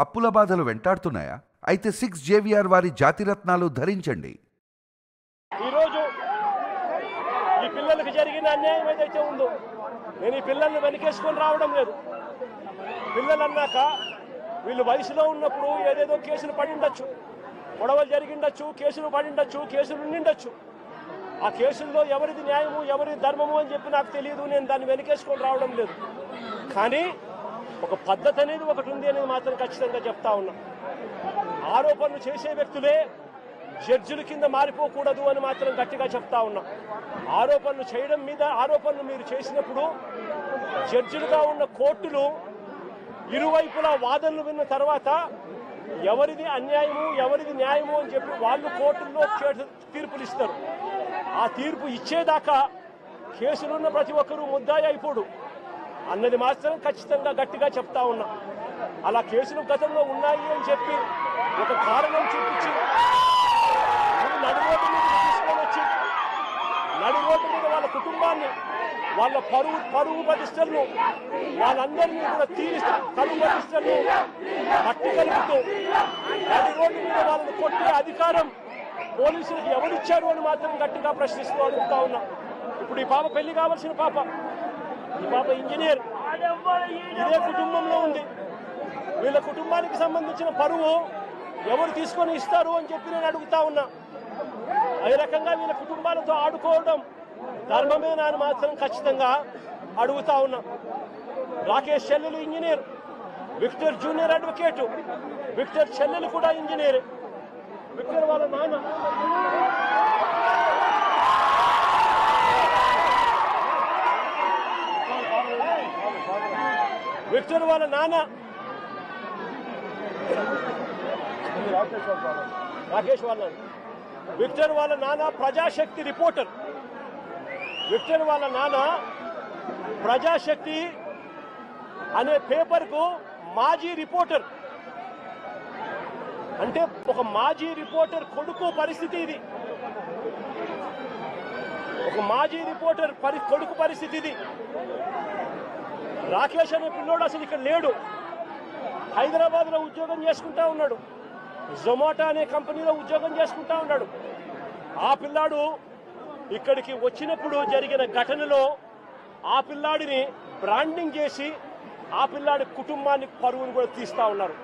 అప్పుల బాధలు వెంటాడుతున్నాయా? అయితే 6 జేవిఆర్ వారి జాతిరత్నాలు ధరించండి. ఈరోజు ఈ పిల్లలకు జరిగిన అన్యాయం ఏదైతే ఉందో, నేను ఈ పిల్లల్ని వెనకేసుకొని రావడం లేదు. పిల్లలు అన్నాక వీళ్ళు వయసులో ఉన్నప్పుడు ఏదేదో కేసులు పడిండొచ్చు, గొడవలు జరిగిండొచ్చు, కేసులు పడిండొచ్చు, కేసులు ఉండిండొచ్చు. ఆ కేసుల్లో ఎవరిది న్యాయము ఎవరిది ధర్మము అని చెప్పి నాకు తెలియదు. నేను దాన్ని వెనకేసుకొని రావడం లేదు. కానీ ఒక పద్ధతి అనేది ఒకటి ఉంది అనేది మాత్రం ఖచ్చితంగా చెప్తా ఉన్నా. ఆరోపణలు చేసే వ్యక్తులే జడ్జిల కింద మారిపోకూడదు అని మాత్రం గట్టిగా చెప్తా ఉన్నా. ఆరోపణలు చేయడం మీద ఆరోపణలు మీరు చేసినప్పుడు జడ్జిలుగా ఉన్న కోర్టులు ఇరువైపులా వాదనలు విన్న తర్వాత ఎవరిది అన్యాయము ఎవరిది న్యాయము అని చెప్పి వాళ్ళు కోర్టుల్లో తీర్పులు ఇస్తారు. ఆ తీర్పు ఇచ్చేదాకా కేసులున్న ప్రతి ఒక్కరూ ముద్దాయి అయిపోడు అన్నది మాత్రం ఖచ్చితంగా గట్టిగా చెప్తా ఉన్నా. అలా కేసులు గతంలో ఉన్నాయి అని చెప్పి ఒక కారణం చూపించి నడిరోడ్డు మీద తీసుకొని వచ్చి నడిరోడ్డు మీద వాళ్ళ కుటుంబాన్ని వాళ్ళ పరువు ప్రతిష్టలను వాళ్ళందరినీ కూడా పరువు ప్రతిష్టలను మట్టి కలుపుతూ నడిరోడ్డు మీద వాళ్ళని కొట్టే అధికారం పోలీసులకు ఎవరిచ్చారు అని మాత్రం గట్టిగా ప్రశ్నిస్తూ అడుగుతా ఉన్నా. ఇప్పుడు ఈ పాప పెళ్లి కావాల్సిన పాప, ఈ పాప ఇంజనీర్, ఇదే కుటుంబంలో ఉంది. వీళ్ళ కుటుంబానికి సంబంధించిన పరువు ఎవరు తీసుకొని ఇస్తారు అని చెప్పి నేను అడుగుతా ఉన్నా. ఈ రకంగా వీళ్ళ కుటుంబాలతో ఆడుకోవడం ధర్మమేనా అని మాత్రం ఖచ్చితంగా అడుగుతా ఉన్నా. రాకేష్ చెల్లెలు engineer, Victor junior advocate, Victor చెల్లెలు కూడా ఇంజనీర్, విక్టర్ వాళ్ళ నాన్న విక్టర్ వాళ్ళ నాన్న రాకేష్ వాళ్ళ విక్టర్ వాళ్ళ నాన్న ప్రజాశక్తి రిపోర్టర్. విక్టర్ వాళ్ళ నాన్న ప్రజాశక్తి అనే పేపర్కు మాజీ రిపోర్టర్. అంటే ఒక మాజీ రిపోర్టర్ కొడుకు పరిస్థితి ఇది. ఒక మాజీ రిపోర్టర్ కొడుకు పరిస్థితి ఇది. రాకేష్ అనే పిల్లోడు అసలు ఇక్కడ లేడు. హైదరాబాద్లో ఉద్యోగం చేసుకుంటా ఉన్నాడు. జొమాటో అనే కంపెనీలో ఉద్యోగం చేసుకుంటా ఉన్నాడు. ఆ పిల్లాడు ఇక్కడికి వచ్చినప్పుడు జరిగిన ఘటనలో ఆ పిల్లాడిని బ్రాండింగ్ చేసి ఆ పిల్లాడి కుటుంబాన్ని పరువును కూడా తీస్తా ఉన్నారు.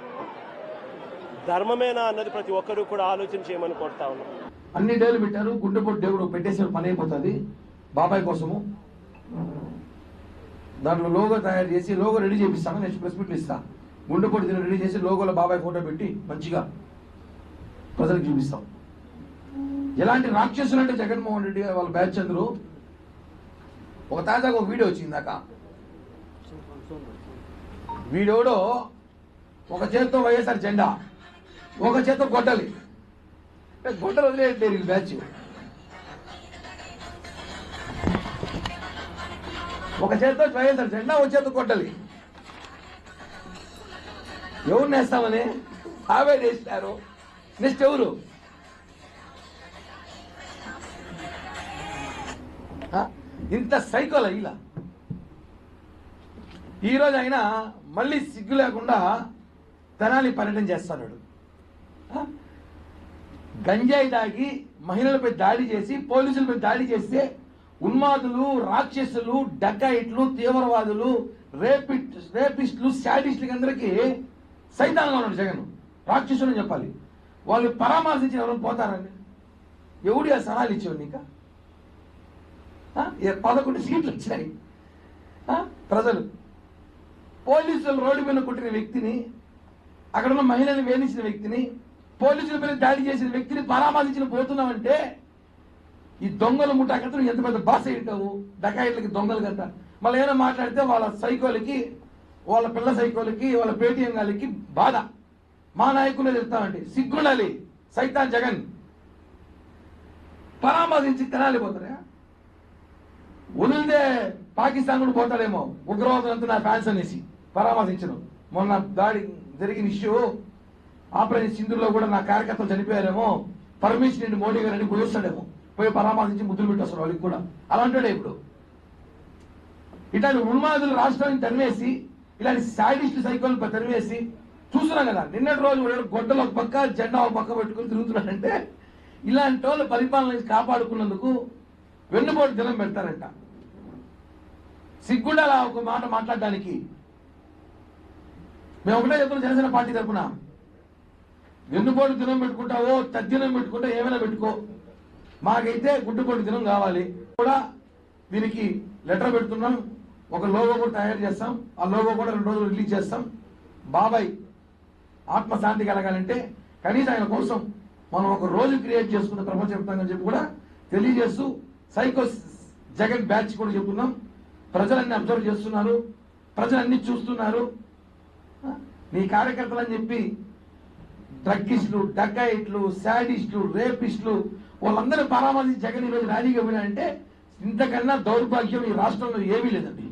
ధర్మమేనా అన్నది ప్రతి ఒక్కరూ కూడా ఆలోచన చేయమని కోరుతా ఉన్నారు. అన్ని డేలు పెట్టారు, గుండెపోటు దేవుడు పెట్టేసిన పని అయిపోతుంది బాబాయ్ కోసము. దాంట్లో లోగో తయారు చేసి లోగో రెడీ చేపిస్తాను. నెక్స్ట్ ప్రెస్ మీట్లు ఇస్తా. గుండెపోటు దీన్ని రెడీ చేసి లోగోలో బాబాయ్ ఫోటో పెట్టి మంచిగా ప్రజలకు చూపిస్తాం. ఎలాంటి రాక్షసులు అంటే జగన్మోహన్ రెడ్డి వాళ్ళ బ్యాచ్ అందరూ. ఒక తాజాగా ఒక వీడియో వచ్చింది దాకా. వీడియోలో ఒక చేత్తో వైఎస్ఆర్ జెండా, ఒక చేత్తో గొడ్డలి. గొడ్డలు వదిలేయండి వీళ్ళు బ్యాచ్. ఒక చేత్తో వైఎస్ఆర్ జెండా, ఒక చేత్తో గొడ్డలి. ఎవరు నేస్తామని ఆవే వేసినారు. నెక్స్ట్ ఎవరు? ఇంత సైకోల ఇలా. ఈరోజు ఆయన మళ్ళీ సిగ్గు లేకుండా తెనాలి పర్యటన చేస్తున్నాడు. గంజాయి దాగి మహిళలపై దాడి చేసి పోలీసులపై దాడి చేస్తే ఉన్మాదులు, రాక్షసులు, డకాయిట్లు, తీవ్రవాదులు, రేపిస్టులు, శాడిస్టులకి అందరికీ సైతాన్గా ఉన్నాడు జగన్. రాక్షసులు అని చెప్పాలి. వాళ్ళు పరామర్శించిన ఎవరు పోతారండి? ఎవడు ఆ సలహాలు ఇచ్చేవాడు నీక? 11 సీట్లు వచ్చాయి. ప్రజలు పోలీసులు రోడ్డు మీద కొట్టిన వ్యక్తిని, అక్కడ ఉన్న మహిళల్ని వేధించిన వ్యక్తిని, పోలీసుల మీద దాడి చేసిన వ్యక్తిని పరామర్శించిన పోతున్నామంటే ఈ దొంగల ముఠాకంతా ఎంత పెద్ద బాస్ అయ్యింటావు. డకాయిట్లకి దొంగలు కంట. మళ్ళీ ఏమైనా మాట్లాడితే వాళ్ళ సైకోలకి, వాళ్ళ పిల్ల సైకోలకి, వాళ్ళ పేటీఎం గాలికి బాధ. మా నాయకులే చెప్తామండి, సిగ్గుండాలి. సైతాన్ జగన్ పరామర్శించి తెనాలి పోతారా? వదిలితే పాకిస్తాన్ కూడా పోతాడేమో. ఉగ్రవాదులంతా నా ఫ్యాన్స్ అనేసి పరామర్శించడం. మొన్న దాడి జరిగిన ఇష్యూ ఆపరేషన్ సింధూర్లో కూడా నా కార్యకర్తలు చనిపోయారేమో, పర్మిషన్ నుండి మోడీ గారిని పోయిస్తాడేమో, పోయి పరామర్శించి ముద్దులు పెట్టేస్తారు వాళ్ళకి కూడా. అలాంటివాడే ఇప్పుడు. ఇట్లాంటి ఉన్మాదులు రాష్ట్రాన్ని తరివేసి, ఇలాంటి సాడిస్ట్ సైకోలను తరివేసి చూస్తున్నాం కదా. నిన్నటి రోజు కూడా గొడ్డలు ఒక పక్క జెండా ఒక పక్క పెట్టుకుని తిరుగుతున్నాడంటే ఇలాంటి వాళ్ళు పరిపాలన నుంచి కాపాడుకున్నందుకు వెన్నుపోటు దినం పెడతారంట. సిగ్గుండా అలా ఒక మాట మాట్లాడడానికి. మేము ఒకటే చెప్తున్నాం జనసేన పార్టీ తరఫున, వెన్నుపోటు దినం పెట్టుకుంటావో తద్దినం పెట్టుకుంటా ఏమైనా పెట్టుకో, మాకైతే గుడ్డుపోటు దినం కావాలి. కూడా దీనికి లెటర్ పెడుతున్నాం, ఒక లోగో కూడా తయారు చేస్తాం. ఆ లోగో కూడా 2 రోజులు రిలీజ్ చేస్తాం. బాబాయ్ ఆత్మశాంతి కలగాలంటే కనీసం ఆయన కోసం మనం ఒక రోజు క్రియేట్ చేసుకున్న ప్రపంచవ్యాప్తంగా చెప్పి కూడా తెలియజేస్తూ సైకో జగన్ బ్యాచ్ కూడా చెప్తున్నాం. ప్రజలన్నీ అబ్జర్వ్ చేస్తున్నారు, ప్రజలన్నీ చూస్తున్నారు. నీ కార్యకర్తలు అని చెప్పి డ్రగ్గిస్టులు, డగ్గాయిట్లు, శాడిస్టులు, రేపిస్టులు వాళ్ళందరూ పరామర్శించి జగన్ ఈరోజు ర్యాలీగా పోయినాయంటే ఇంతకన్నా దౌర్భాగ్యం ఈ రాష్ట్రంలో ఏమీ లేదండి.